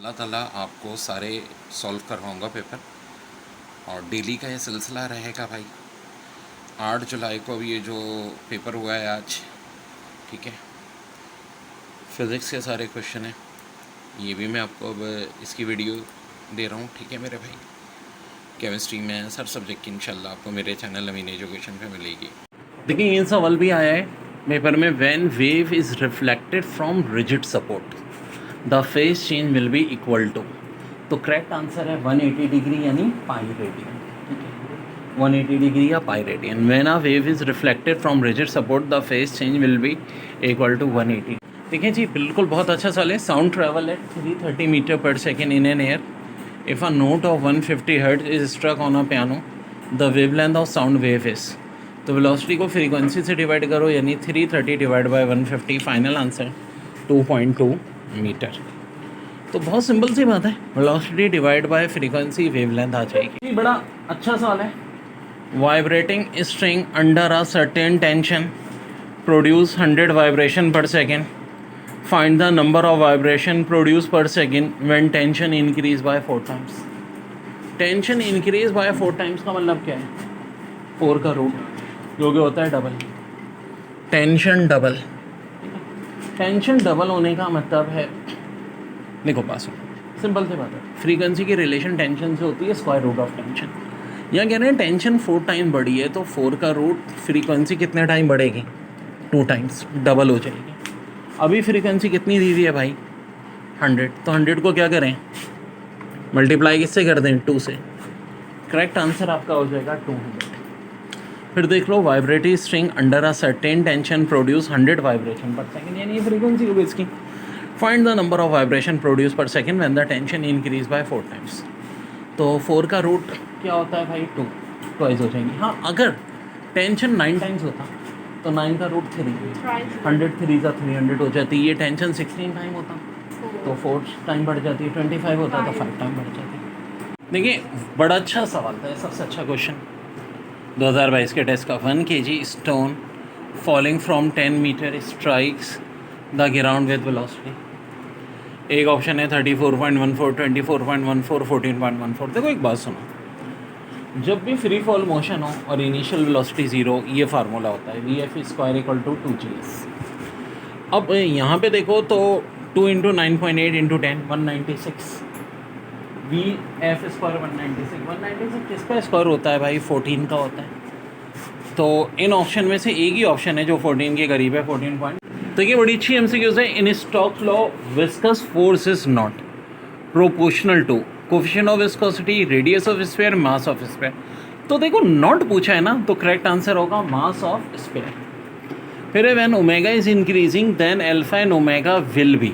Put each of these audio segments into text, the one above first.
अल्लाह ताला आपको सारे सॉल्व करवाऊँगा पेपर, और डेली का ये सिलसिला रहेगा भाई। 8 जुलाई को भी ये जो पेपर हुआ है आज, ठीक है, फिज़िक्स के सारे क्वेश्चन हैं, ये भी मैं आपको अब इसकी वीडियो दे रहा हूँ, ठीक है मेरे भाई। केमिस्ट्री में हर सब्जेक्ट की इंशाल्लाह आपको मेरे चैनल अमीन एजुकेशन पे मिलेगी। देखिए ये सवाल भी आया है पेपर में, when wave is reflected from rigid support the phase change will be equal to, तो करेक्ट आंसर है 180 डिग्री यानी पाई रेडियन, ठीक है, 180 डिग्री या pi radian. When a wave is reflected from rigid support the phase change will be equal to 180। देखिए जी बिल्कुल बहुत अच्छा सवाल है। Sound travel at 330 metre per second in an air. If a note of 150 Hz is struck on a piano, the wavelength of sound wave is, तो velocity को frequency से डिवाइड करो यानी 330 divide by 150, final answer 2.2 meter. तो बहुत simple सी बात है, velocity divide by frequency wavelength आ जाएगी। बड़ा अच्छा सवाल है। Vibrating string under a certain tension produce 100 vibration per second. Find the number of vibration produced per second when tension increase by 4 times. Tension increase by 4 times का मतलब क्या है? 4 का रूट जो कि होता है double. Tension double, tension double होने का मतलब है, देखो पास सिंपल सी बात है, फ्रीक्वेंसी की रिलेशन टेंशन से होती है स्क्वायर रूट ऑफ टेंशन। यहाँ कह रहे हैं टेंशन 4 टाइम बढ़ी है तो 4 का रूट फ्रीक्वेंसी कितने टाइम बढ़ेगी? 2 टाइम्स, डबल हो जाएगी। अभी फ्रीक्वेंसी कितनी दी हुई है भाई? 100, तो 100 को क्या करें? मल्टीप्लाई किससे कर दें? 2 से। करेक्ट आंसर आपका हो जाएगा 200। फिर देख लो, vibratory string under a certain tension produce 100 vibration per second, यानी ये फ्रीक्वेंसी होगी इसकी। Find the number of vibration produce per second when the tension increase by 4 times. तो 4 का रूट क्या होता है भाई? 2, ट्वाइस हो जाएंगी। हाँ, अगर टेंशन 9 टाइम्स होता तो 9 का रूट 3, 100 3 का 300 हो जाती। ये टेंशन 16 टाइम होता तो 4 टाइम बढ़ जाती, 25 होता तो 5 टाइम बढ़ जाती। देखिए बड़ा अच्छा सवाल था, सबसे अच्छा क्वेश्चन 2022 के टेस्ट का। 1 kg stone falling from 10 metre strikes the ground with velocity. एक ऑप्शन है 34.14, 24.14, 14.14। देखो एक बात सुनो, जब भी फ्री फॉल मोशन हो और इनिशियल वेलोसिटी 0, ये फार्मूला होता है VF square equal to 2GS। अब यहाँ पे देखो तो 2 इंटू 9.8 इंटू 10, 196। VF स्क्वायर 196 किसका स्क्वायर होता है भाई? 14 का होता है। तो इन ऑप्शन में से एक ही ऑप्शन है जो 14 के करीब है, 14 पॉइंट। तो ये बड़ी अच्छी MCQs है। In Stokes law viscous force is not proportional to coefficient of viscosity, radius of sphere, mass of sphere. तो देखो नॉट पूछा है ना, तो करेक्ट आंसर होगा मास ऑफ स्फीयर। फिर when omega is increasing then alpha and omega will be,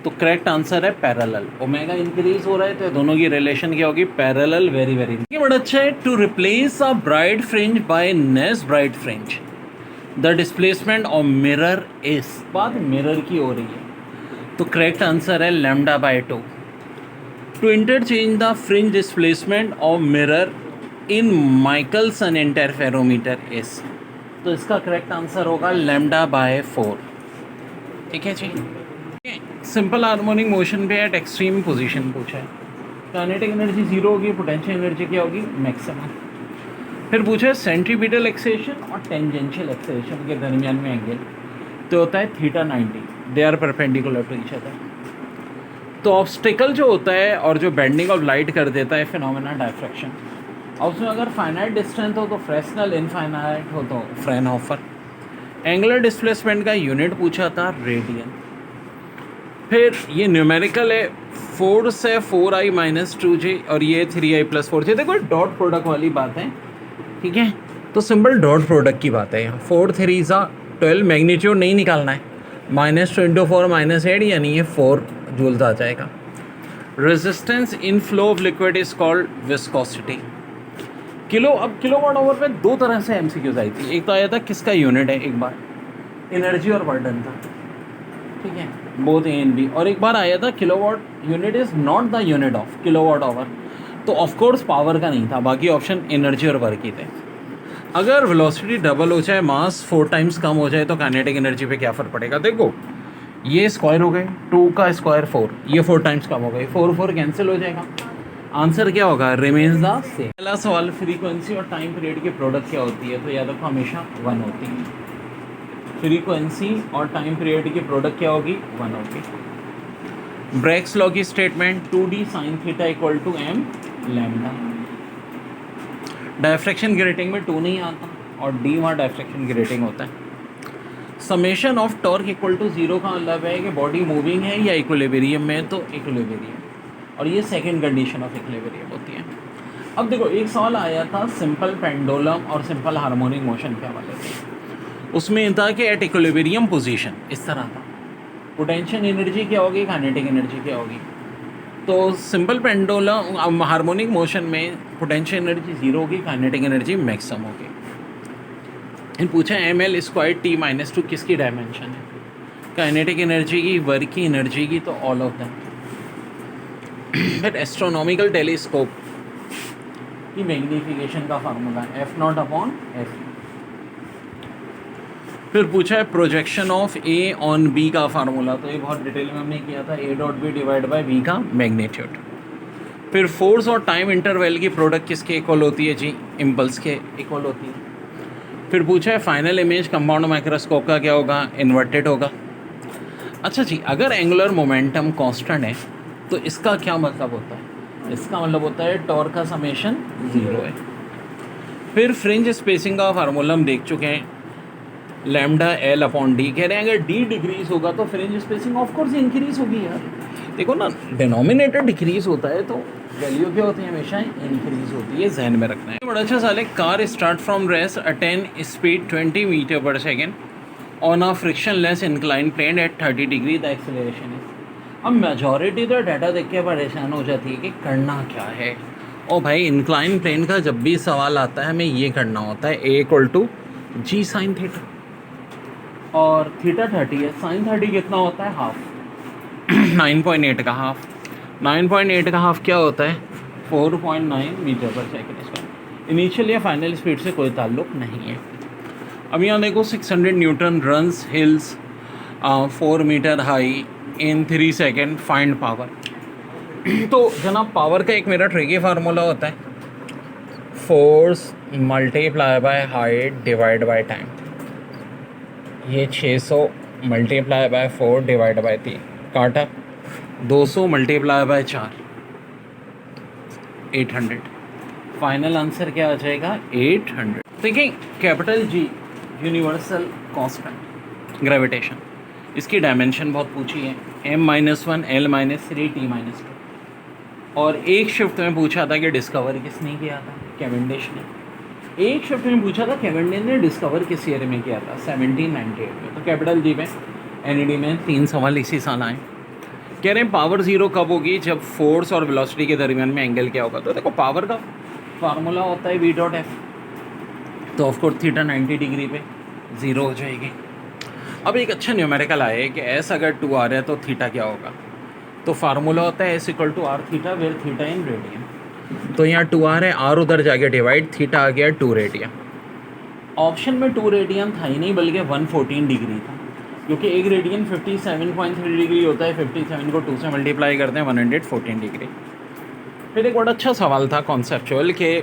तो correct answer है पैरेलल। ओमेगा इंक्रीज हो रहा है तो दोनों की रिलेशन क्या होगी? पैरेलल। वेरी वेरी ये बड़ा अच्छा है। To replace a bright fringe by next bright fringe the displacement of mirror is, बात मिरर की हो रही है, तो करेक्ट आंसर है lambda by 2। To interchange the fringe displacement of mirror in Michelson interferometer is, तो इसका करेक्ट आंसर होगा लैम्डा बाय 4। ठीक है जी। सिंपल हार्मोनिक मोशन पे एट एक्सट्रीम पोजीशन पूछा है। काइनेटिक एनर्जी 0 होगी, पोटेंशियल एनर्जी क्या होगी? मैक्सिमम। फिर पूछा है सेंट्रीपिटल एक्सेलेरेशन और टेंजेंशियल एक्सेलेरेशन के दरमियान में एंगल तो होता है θ90, they are perpendicular to each other. तो ऑब्स्टिकल जो होता है और जो बेंडिंग ऑफ लाइट कर देता है फिनोमेना डायफ्रैक्शन, और उसमें अगर फाइनाइट डिस्टेंस हो तो फ्रेस्नेल, इनफाइनाइट हो तो फ्रेनहोफर। एंगुलर डिस्प्लेसमेंट का यूनिट पूछा था रेडियन। फिर ये न्यूमेरिकल है, 4 से 4i माइनस 2j और ये 3i प्लस 4j। देखो डॉट प्रोडक्ट वाली बात है, ठीक है, तो सिंपल डॉट प्रोडक्ट की बात है यहाँ। 4 3 12, मैग्नीट्यूड नहीं निकालना है, -2 × 4 -8 यानी ये 4 जूल्स आ जाएगा। Resistance in flow of liquid is called viscosity. अब किलोवाट आवर पे 2 तरह से MCQs आई थी। एक तो आया था किसका यूनिट है, एक बार एनर्जी और वर्डन था, ठीक है, बोथ A एंड B। और एक बार आया था kilowatt unit is not the unit of kilowatt hour, तो ऑफकोर्स पावर का नहीं था, बाकी ऑप्शन एनर्जी और वर्क ही थे। अगर वेलोसिटी डबल हो जाए, मास 4 टाइम्स कम हो जाए तो काइनेटिक एनर्जी पे क्या फ़र्क पड़ेगा? देखो ये स्क्वायर हो गए, 2 का स्क्वायर 4, ये 4 टाइम्स कम हो गए, 4 4 कैंसिल हो जाएगा। आंसर क्या होगा? Remains the same. पहला सवाल, फ्रीक्वेंसी और टाइम पीरियड की प्रोडक्ट क्या होती है? तो याद रखो हमेशा 1 होती है। फ्रीक्वेंसी और टाइम पीरियड की प्रोडक्ट क्या होगी? 1 होगी। ब्रैक्स लॉ की statement 2d sin theta equal to m lambda. Diffraction की रेटिंग में 2 नहीं आता और d वहाँ डायफ्रैक्शन की रेटिंग होता है। Summation of torque equal to 0 का मतलब है कि बॉडी मूविंग है या इक्विलिब्रियम में, तो इक्विलिब्रियम, और ये सेकंड कंडीशन ऑफ इक्विलिब्रियम होती है। अब देखो एक सवाल आया था सिंपल पेंडुलम और सिंपल हार्मोनिक मोशन के हवाले से। उसमें ये था कि एट इक्विलिब्रियम पोजीशन इस तरह था, पोटेंशियल एनर्जी क्या होगी, काइनेटिक एनर्जी क्या होगी। तो सिंपल पेंडुलम हार्मोनिक मोशन में पोटेंशियल एनर्जी 0 होगी, काइनेटिक एनर्जी मैक्सिमम होगी। इन पूछा M L square T minus 2 किसकी डायमेंशन है? काइनेटिक एनर्जी की, वर्क की, एनर्जी की, तो ऑल ऑफ दैम। फिर एस्ट्रोनॉमिकल टेलीस्कोप की मैग्नीफिकेशन का फार्मूला है F0 अपॉन F। फिर पूछा है projection of A on B का फार्मूला, तो ये बहुत डिटेल में हमने किया था, A dot B divide by B का मैग्नीट्यूड। फिर फोर्स और टाइम इंटरवल की प्रोडक्ट किसके इक्वल होती है? जी इम्पल्स के इक्वल होती है। फिर पूछा है फाइनल इमेज कंपाउंड माइक्रोस्कोप का क्या होगा? इन्वर्टेड होगा। अच्छा जी, अगर एंगुलर मोमेंटम कांस्टेंट है तो इसका क्या मतलब होता है? इसका मतलब होता है टॉर्क का समेशन 0 है। फिर फ्रिंज स्पेसिंग का फार्मूला हम देख चुके हैं, लैम्डा एल अपॉन डी। कह रहे हैं अगर डी डिक्रीज होगा तो fringe spacing of course increase होगी यार। देखो ना, डिनोमिनेटर डिक्रीज होता है तो वैल्यू क्या होती है? हमेशा इंक्रीज होती है, जहन में रखना है। बड़ा अच्छा सवाल है, car start from rest attain speed 20 meter per second on a frictionless incline plane at 30 degree, the acceleration is. अब मेजॉरिटी तो डाटा देख के परेशान हो जाती है कि करना क्या है। ओ भाई, इंक्लाइन प्लेन का जब भी सवाल आता है हमें ये करना होता है, a equal to g sine theta, और थीटा 30 है, साइन 30 कितना होता है? हाफ। 9.8 का हाफ, 9.8 का हाफ क्या होता है? 4.9 metre per second square. Initial या फाइनल स्पीड से कोई ताल्लुक नहीं है। अब यहाँ देखो 600 newton runs hills 4 metre high in 3 second, find power. तो जनाब पावर का एक मेरा ट्रिकी फार्मूला होता है, force multiply by height divide by time. ये 600 मल्टीप्लाई बाय 4 डिवाइड बाय 3 काटा, 200 मल्टीप्लाई बाय 4 800। फाइनल आंसर क्या आ जाएगा? 800। देखिए capital G universal constant gravitation, इसकी डायमेंशन बहुत पूछी है, m-1 l-3 t-2। और एक शिफ्ट में पूछा था कि डिस्कवर किसने किया था? कैवेंडिश ने। एक शिफ्ट में पूछा था कैवेंडिश ने डिस्कवर किस ईयर में किया था? 1798 में। तो कैपिटल जी में एनईडी में 3 सवाल इसी साल आए। कह रहे हैं पावर 0 कब होगी? जब फोर्स और वेलोसिटी के दरमियान में एंगल क्या होगा? तो देखो पावर का फार्मूला होता है v डॉट एफ, तो ऑफकोर्स थीटा 90 डिग्री पे 0 हो जाएगी। अब एक अच्छा न्यूमेरिकल आया है कि एस अगर 2 आ रहा है तो थीटा क्या होगा? तो फार्मूला होता है S equal to R theta where theta in radian. तो यहाँ 2 आ रहा है, आर उधर जाके डिवाइड, थीटा आ गया 2 रेडियन। ऑप्शन में 2 रेडियन था ही नहीं बल्कि 114 डिग्री था, क्योंकि एक रेडियन 57.3 डिग्री होता है, 57 को 2 से मल्टीप्लाई करते हैं 114 डिग्री। फिर एक बड़ा अच्छा सवाल था कॉन्सेप्चुअल कि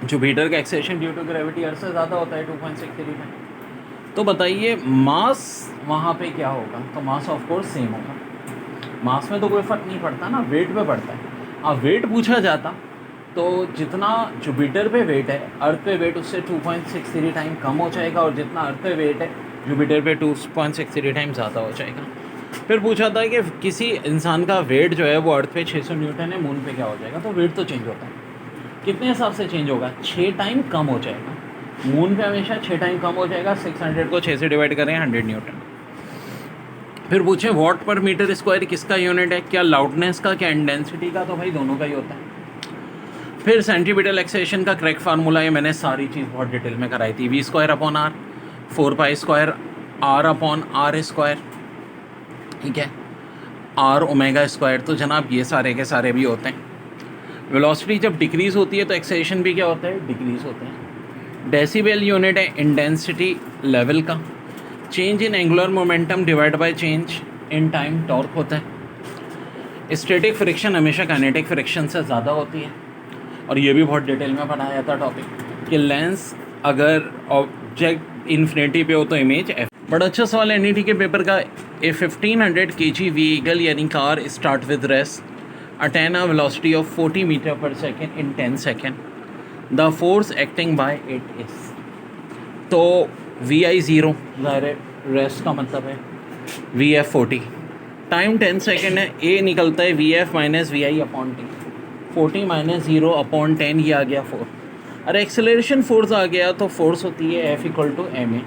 जुपिटर का एक्सेशन ड्यू टू ग्रेविटी अर्थ से ज़्यादा होता है 2.63 में, तो बताइए मास वहाँ पे क्या होगा? तो मास ऑफ कोर्स सेम होगा, मास में तो कोई फ़र्क नहीं पड़ता ना, वेट पे पड़ता है। अब वेट पूछा जाता तो जितना जुपिटर पे वेट है अर्थ पे वेट उससे 2.63 टाइम कम हो जाएगा, और जितना अर्थ पे वेट है जुपिटर पे 2.63 टाइम ज़्यादा हो जाएगा। फिर पूछा था कि किसी इंसान का वेट जो है वो अर्थ पे 600 न्यूटन है, मून पे क्या हो जाएगा? तो वेट तो चेंज होता है, कितने हिसाब से चेंज होगा? 6 टाइम कम हो जाएगा। मून पे हमेशा 6 टाइम कम हो जाएगा, 600 को 6 से डिवाइड करें 100 न्यूटन। फिर पूछे वॉट पर मीटर स्क्वायर किसका यूनिट है? क्या लाउडनेस का, क्या इंटेंसिटी का? तो भाई दोनों का ही होता है। फिर सेंटीमीटर एक्सेशन का करेक्ट फार्मूला है, मैंने सारी चीज़ बहुत डिटेल में कराई थी, v square upon R, 4π² r upon R square, ठीक है, r ओमेगा स्क्वायर। तो जनाब ये सारे के सारे भी होते हैं। वेलोसिटी जब डिक्रीज़ होती है तो एक्सेलेरेशन भी क्या होता है? डिक्रीज़ होता है। डेसिबल यूनिट है इंटेंसिटी लेवल का। Change in angular momentum divide by change in time torque होता है। स्टैटिक फ्रिक्शन हमेशा काइनेटिक फ्रिक्शन से ज़्यादा होती है, और ये भी बहुत डिटेल में पढ़ाया था टॉपिक कि लेंस अगर ऑब्जेक्ट इन्फिनिटी पे हो तो इमेज एफ। बड़ा अच्छा सवाल है एनईटी के पेपर का। ए 1500 kg व्हीकल यानी car start with rest attain a velocity of 40 meter per second in 10 second. The force acting by it is, तो वी आई ज़ीरो, ज़ाहिर रेस्ट का मतलब है वी एफ 40, टाइम 10 सेकेंड है, A निकलता है V F minus V I upon T, 40 माइनस 0 upon 10, ये आ गया 4। अरे एक्सेलरेशन फोर्स आ गया तो फोर्स होती है F equal to M A.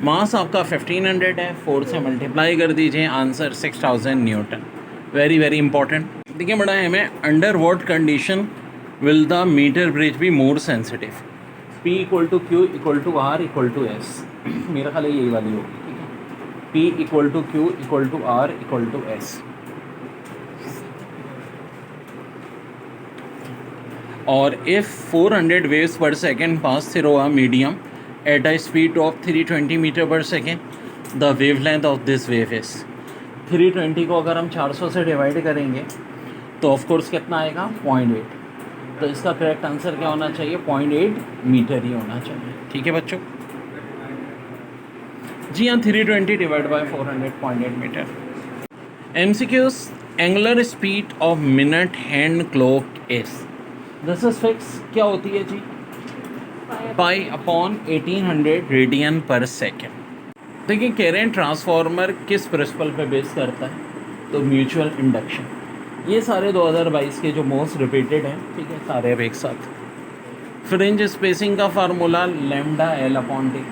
Mass आपका 1500 है, 4 से मल्टीप्लाई कर दीजिए, answer 6000 newton. Very very important. देखिए बड़ा है हमें, under what condition will the meter bridge be more sensitive? P equal to Q equal to R equal to S, मेरा ख्याल है यही वाली होगी, ठीक है। P equal to Q equal to R equal to S. और if 400 waves per second pass through a medium at a speed of 320 meter per second, the wavelength of this wave is। 320 को अगर हम 400 से divide करेंगे तो of course कितना आएगा? 0.8। तो इसका करेक्ट आंसर क्या होना चाहिए? 0.8 मीटर ही होना चाहिए, ठीक है बच्चों। जी हाँ, 320 divide by 400, 0.8 metre. MCQs, angular speed of minute hand clock is, this is fix, क्या होती है जी? Pi upon 1800 radian per second. देखिए कह रहे हैं ट्रांसफार्मर किस प्रिंसिपल पे बेस करता है, तो म्यूचुअल इंडक्शन। ये सारे 2022 के जो मोस्ट रिपीटेड हैं, ठीक है, सारे अब एक साथ। फ्रिंज स्पेसिंग का formula lambda L upon T.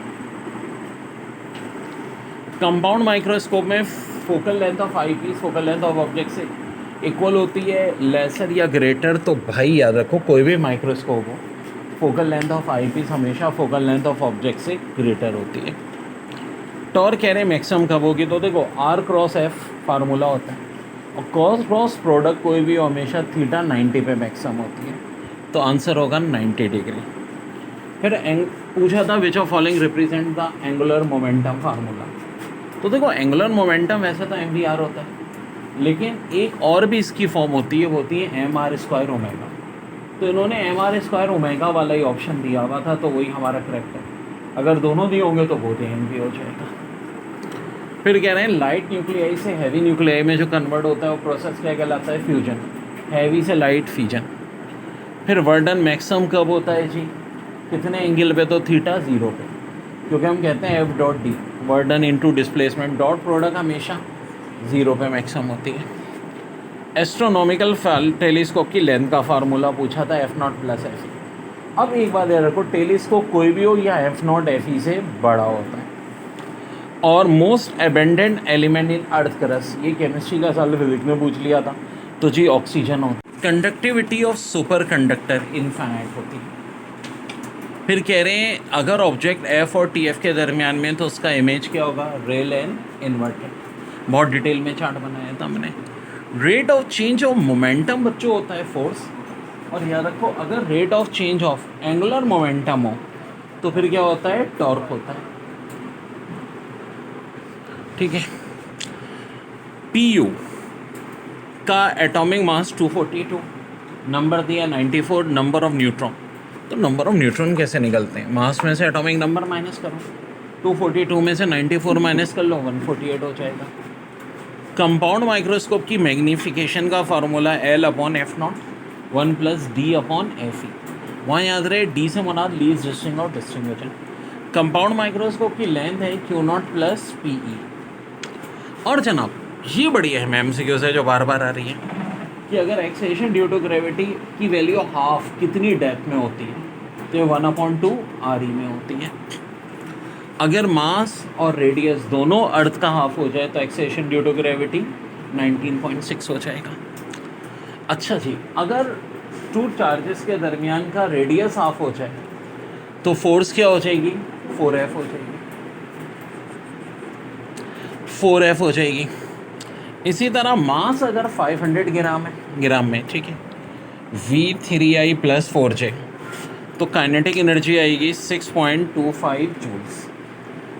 Compound microscope में focal length of eyepiece focal length of object से इक्वल होती है, लेसर या ग्रेटर। तो भाई याद रखो, कोई भी माइक्रोस्कोप हो, focal length of eyepiece हमेशा फोकल लेंथ ऑफ ऑब्जेक्ट से ग्रेटर होती है। टॉर्क कह रहे हैं मैक्सिमम कब होगी, तो देखो आर क्रॉस एफ फार्मूला होता है, और कॉस क्रॉस प्रोडक्ट कोई भी हमेशा थीटा 90 पे मैक्सिमम होती है, तो आंसर होगा 90 डिग्री। फिर पूछा था which of following represent the angular momentum formula. तो देखो एंगुलर मोमेंटम वैसे तो एम वी आर होता है, लेकिन एक और भी इसकी फॉर्म होती है, वो होती है एम आर स्क्वायर ओमेगा। तो इन्होंने एम आर स्क्वायर ओमेगा वाला ही ऑप्शन दिया हुआ था, तो वही हमारा करेक्ट है। अगर दोनों दिए होंगे तो बोथ एम भी हो जाएगा। फिर कह रहे हैं लाइट न्यूक्लियाई से हैवी न्यूक्लियाई में जो कन्वर्ट होता है वो प्रोसेस क्या कहलाता है? फ्यूजन। हैवी से लाइट फ्यूजन। फिर वर्डन मैक्सिमम कब होता है जी? कितने एंगल पे? तो थीटा 0 पे, क्योंकि हम कहते हैं F dot D, वर्डन into displacement, dot product हमेशा 0 पे मैक्सिमम होती है। एस्ट्रोनॉमिकल टेलीस्कोप की लेंथ का फार्मूला पूछा था, F not plus F E. अब एक बात याद रखो, टेलीस्कोप कोई भी हो या एफ नॉट एफ ई से बड़ा होता है। और most abundant element in earth crust, ये केमिस्ट्री का साल फिजिक्स में पूछ लिया था, तो जी ऑक्सीजन होता है। Conductivity of super conductor infinite होती है। फिर कह रहे हैं अगर ऑब्जेक्ट एफ और टी एफ के दरमियान में, तो उसका इमेज क्या होगा? Rail and inverted. बहुत डिटेल में चार्ट बनाया था हमने। Rate of change of momentum बच्चों होता है फोर्स, और याद रखो अगर rate of change of angular momentum हो तो फिर क्या होता है? टॉर्क होता है, ठीक है। पी का एटॉमिक मास 242, नंबर दिया 94, नंबर ऑफ न्यूट्रॉन। तो नंबर ऑफ न्यूट्रॉन कैसे निकलते हैं? मास में से एटॉमिक नंबर माइनस करो, 242 में से 94 माइनस कर लो, 148 हो जाएगा। कंपाउंड माइक्रोस्कोप की मैग्नीफिकेशन का formula L upon F not 1 plus D upon F E. वहाँ याद रहे डी से मुराद लीस्ट डिस्टिंग और डिस्टिंग्विशन। कंपाउंड माइक्रोस्कोप की लेंथ है Q not plus P E. और जनाब ये बड़ी अहम एमसीक्यू है जो बार बार आ रही है कि अगर एक्सेलेरेशन ड्यू टू ग्रेविटी की वैल्यू हाफ कितनी डेप्थ में होती है, तो 1/2 आर ई में होती है। अगर मास और रेडियस दोनों अर्थ का हाफ हो जाए तो एक्सेलेरेशन ड्यू टू ग्रेविटी 19.6 हो जाएगा। अच्छा जी, अगर टू चार्जेस के दरमियान का रेडियस हाफ हो जाए तो फोर्स क्या हो जाएगी? 4F हो जाएगी, 4F हो जाएगी। इसी तरह मास अगर 500 ग्राम में, ठीक है, V3I + 4J, तो काइनेटिक एनर्जी आएगी 6.25 जूल्स।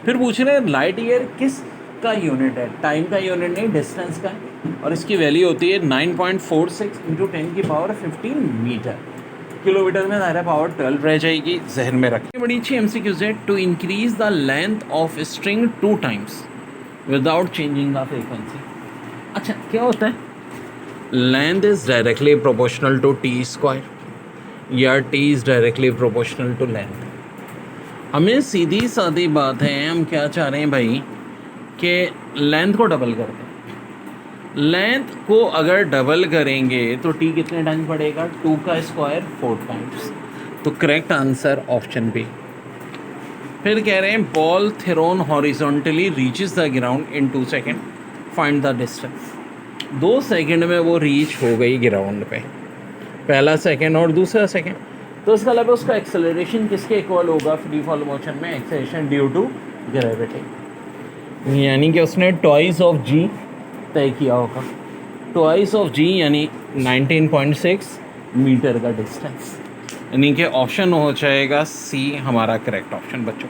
फिर पूछ रहे हैं लाइट ईयर किस का यूनिट है, टाइम का यूनिट नहीं, डिस्टेंस का है, और इसकी वैल्यू होती है 9.46 इंटू 10⁻15 मीटर। किलोमीटर में दायरा पावर 12 रह जाएगी, जहन में रखें। बड़ी अच्छी MCQ है। To increase the length of string 2 times without changing the frequency. अच्छा, क्या होता है? Length is directly proportional to T square या T is directly proportional to length. हमें सीधी सादी बात है, हम क्या चाह रहे हैं भाई कि लेंथ को डबल कर दें। लेंथ को अगर डबल करेंगे तो टी कितने टाइम्स बढ़ेगा? 2 का स्क्वायर 4 टाइम्स। तो करेक्ट आंसर ऑप्शन बी। फिर कह रहे हैं ball thrown horizontally reaches the ground in 2 second, find the distance. 2 second में वो रीच हो गई ग्राउंड पे, पहला सेकेंड और दूसरा सेकेंड। तो इसका मतलब उसका एक्सेलरेशन किसके इक्वल होगा फ्री फॉल मोशन में? एक्सेलरेशन ड्यू टू ग्रेविटी, यानी कि उसने ट्वाइस ऑफ जी तय किया होगा। ट्वाइस ऑफ जी यानी 19.6 मीटर का डिस्टेंस, यानी कि ऑप्शन हो जाएगा सी हमारा करेक्ट ऑप्शन बच्चों।